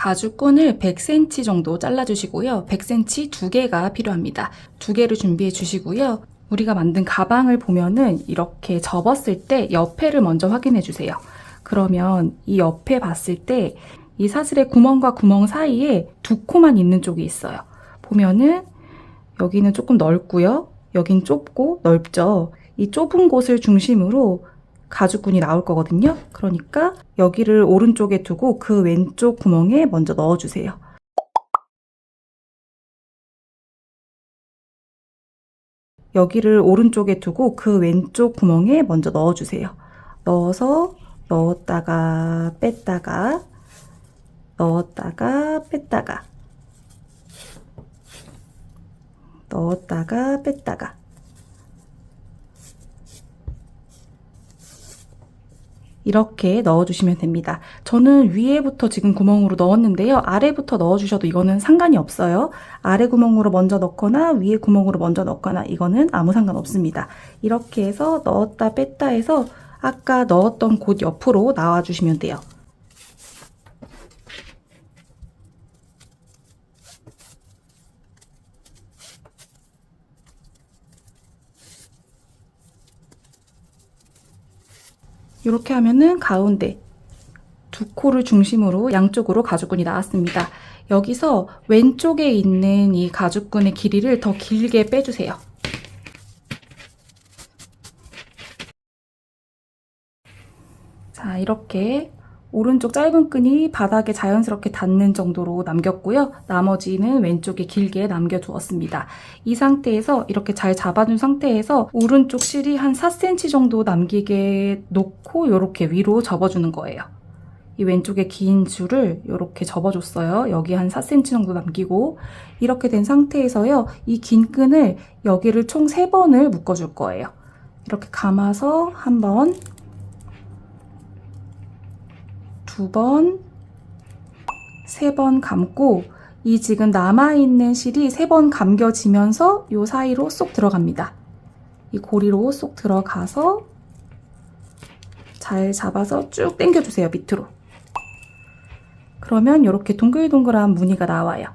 가죽끈을 100cm 정도 잘라주시고요. 100cm 2개가 필요합니다. 2개를 준비해 주시고요. 우리가 만든 가방을 보면은 이렇게 접었을 때 옆에를 먼저 확인해 주세요. 그러면 이 옆에 봤을 때 이 사슬의 구멍과 구멍 사이에 2코만 있는 쪽이 있어요. 보면은 여기는 조금 넓고요. 여긴 좁고 넓죠. 이 좁은 곳을 중심으로 가죽끈이 나올 거거든요. 그러니까 여기를 오른쪽에 두고 그 왼쪽 구멍에 먼저 넣어주세요. 여기를 오른쪽에 두고 그 왼쪽 구멍에 먼저 넣어주세요. 넣어서 넣었다가 뺐다가 넣었다가 뺐다가 넣었다가 뺐다가 이렇게 넣어주시면 됩니다. 저는 위에부터 지금 구멍으로 넣었는데요. 아래부터 넣어주셔도 이거는 상관이 없어요. 아래 구멍으로 먼저 넣거나 위에 구멍으로 먼저 넣거나 이거는 아무 상관없습니다. 이렇게 해서 넣었다 뺐다 해서 아까 넣었던 곳 옆으로 나와주시면 돼요. 이렇게 하면은 가운데 2코를 중심으로 양쪽으로 가죽끈이 나왔습니다. 여기서 왼쪽에 있는 이 가죽끈의 길이를 더 길게 빼주세요. 자, 이렇게 오른쪽 짧은 끈이 바닥에 자연스럽게 닿는 정도로 남겼고요. 나머지는 왼쪽에 길게 남겨두었습니다. 이 상태에서 이렇게 잘 잡아준 상태에서 오른쪽 실이 한 4cm 정도 남기게 놓고 이렇게 위로 접어주는 거예요. 이 왼쪽에 긴 줄을 이렇게 접어줬어요. 여기 한 4cm 정도 남기고 이렇게 된 상태에서요. 이 긴 끈을 여기를 총 3번을 묶어줄 거예요. 이렇게 감아서 1번 2번, 3번 감고 이 지금 남아있는 실이 3번 감겨지면서 이 사이로 쏙 들어갑니다. 이 고리로 쏙 들어가서 잘 잡아서 쭉 당겨주세요. 밑으로. 그러면 이렇게 동글동글한 무늬가 나와요.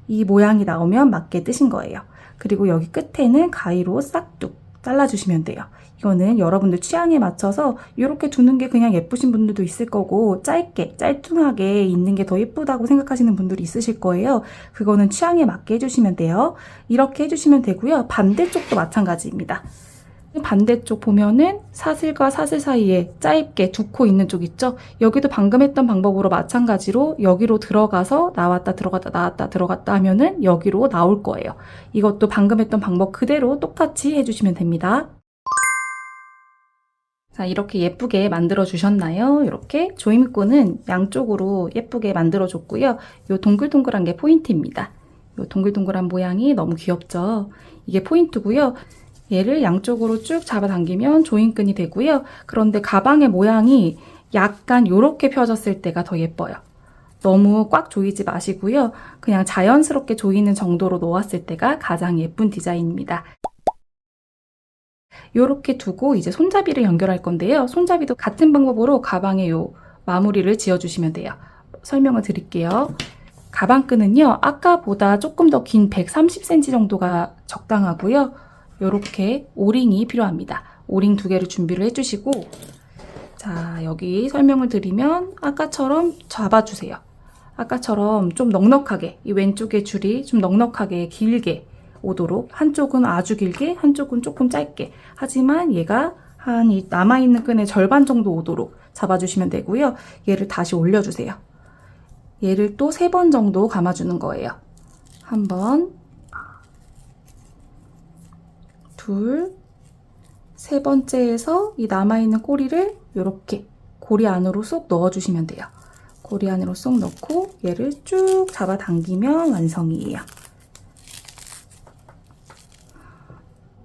이 모양이 나오면 맞게 뜨신 거예요. 그리고 여기 끝에는 가위로 싹둑 잘라주시면 돼요. 이거는 여러분들 취향에 맞춰서 이렇게 두는 게 그냥 예쁘신 분들도 있을 거고 짧게 짤뚱하게 있는 게 더 예쁘다고 생각하시는 분들이 있으실 거예요. 그거는 취향에 맞게 해주시면 돼요. 이렇게 해주시면 되고요. 반대쪽도 마찬가지입니다. 반대쪽 보면은 사슬과 사슬 사이에 짧게 2코 있는 쪽 있죠? 여기도 방금 했던 방법으로 마찬가지로 여기로 들어가서 나왔다 들어갔다 나왔다 들어갔다 하면은 여기로 나올 거예요. 이것도 방금 했던 방법 그대로 똑같이 해주시면 됩니다. 자, 이렇게 예쁘게 만들어 주셨나요? 이렇게 조임꾼은 양쪽으로 예쁘게 만들어 줬고요. 이 동글동글한 게 포인트입니다. 이 동글동글한 모양이 너무 귀엽죠? 이게 포인트고요. 얘를 양쪽으로 쭉 잡아당기면 조임끈이 되고요. 그런데 가방의 모양이 약간 이렇게 펴졌을 때가 더 예뻐요. 너무 꽉 조이지 마시고요. 그냥 자연스럽게 조이는 정도로 놓았을 때가 가장 예쁜 디자인입니다. 이렇게 두고 이제 손잡이를 연결할 건데요. 손잡이도 같은 방법으로 가방에 요 마무리를 지어주시면 돼요. 설명을 드릴게요. 가방끈은요. 아까보다 조금 더 긴 130cm 정도가 적당하고요. 이렇게 오링이 필요합니다. 오링 2개를 준비를 해주시고 자, 여기 설명을 드리면 아까처럼 잡아주세요. 아까처럼 좀 넉넉하게 이 왼쪽의 줄이 좀 넉넉하게 길게 오도록 한쪽은 아주 길게 한쪽은 조금 짧게 하지만 얘가 한 이 남아있는 끈의 절반 정도 오도록 잡아주시면 되고요. 얘를 다시 올려주세요. 얘를 또 3번 정도 감아주는 거예요. 1번 둘, 3번째에서 이 남아있는 꼬리를 이렇게 고리 안으로 쏙 넣어주시면 돼요. 고리 안으로 쏙 넣고 얘를 쭉 잡아당기면 완성이에요.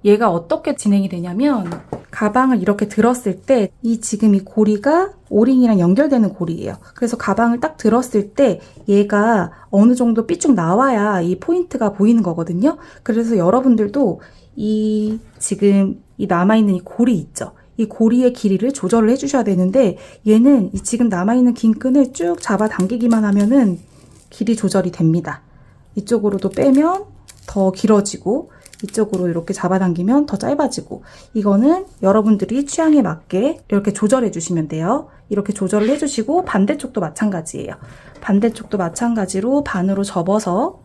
얘가 어떻게 진행이 되냐면 가방을 이렇게 들었을 때 이 지금 이 고리가 오링이랑 연결되는 고리예요. 그래서 가방을 딱 들었을 때 얘가 어느 정도 삐쭉 나와야 이 포인트가 보이는 거거든요. 그래서 여러분들도 이 지금 이 남아있는 이 고리 있죠. 이 고리의 길이를 조절을 해주셔야 되는데 얘는 이 지금 남아있는 긴 끈을 쭉 잡아당기기만 하면은 길이 조절이 됩니다. 이쪽으로도 빼면 더 길어지고 이쪽으로 이렇게 잡아당기면 더 짧아지고, 이거는 여러분들이 취향에 맞게 이렇게 조절해 주시면 돼요. 이렇게 조절을 해주시고 반대쪽도 마찬가지예요. 반대쪽도 마찬가지로 반으로 접어서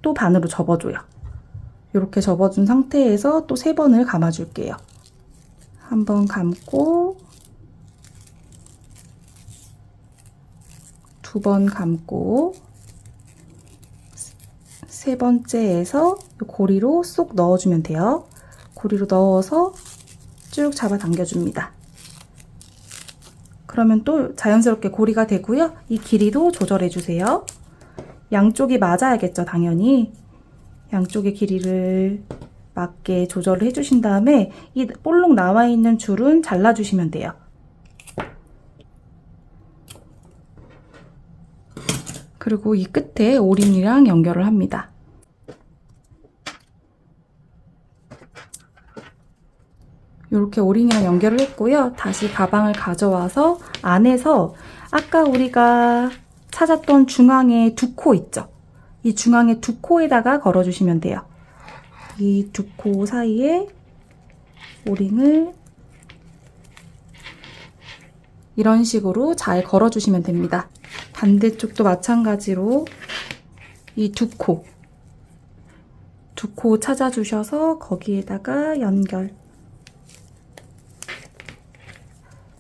또 반으로 접어줘요. 이렇게 접어준 상태에서 또 3번을 감아줄게요. 한 번 감고 2번 감고 3번째에서 고리로 쏙 넣어주면 돼요. 고리로 넣어서 쭉 잡아 당겨줍니다. 그러면 또 자연스럽게 고리가 되고요. 이 길이도 조절해 주세요. 양쪽이 맞아야겠죠, 당연히. 양쪽의 길이를 맞게 조절을 해주신 다음에 이 볼록 나와 있는 줄은 잘라주시면 돼요. 그리고 이 끝에 오링이랑 연결을 합니다. 이렇게 오링이랑 연결을 했고요. 다시 가방을 가져와서 안에서 아까 우리가 찾았던 중앙에 2코 있죠? 이 중앙에 2코에다가 걸어주시면 돼요. 이 2코 사이에 오링을 이런 식으로 잘 걸어주시면 됩니다. 반대쪽도 마찬가지로 이 2코 찾아주셔서 거기에다가 연결.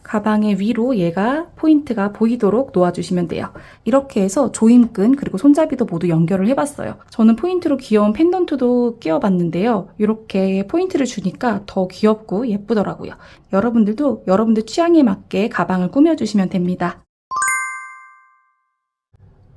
가방의 위로 얘가 포인트가 보이도록 놓아주시면 돼요. 이렇게 해서 조임끈 그리고 손잡이도 모두 연결을 해봤어요. 저는 포인트로 귀여운 펜던트도 끼워봤는데요. 이렇게 포인트를 주니까 더 귀엽고 예쁘더라고요. 여러분들도 여러분들 취향에 맞게 가방을 꾸며주시면 됩니다.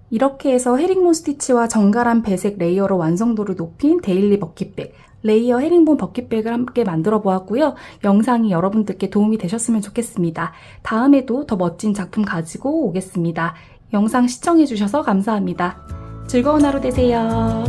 이렇게 해서 헤링본 스티치와 정갈한 배색 레이어로 완성도를 높인 데일리 버킷백, 레이어 헤링본 버킷백을 함께 만들어 보았고요. 영상이 여러분들께 도움이 되셨으면 좋겠습니다. 다음에도 더 멋진 작품 가지고 오겠습니다. 영상 시청해주셔서 감사합니다. 즐거운 하루 되세요.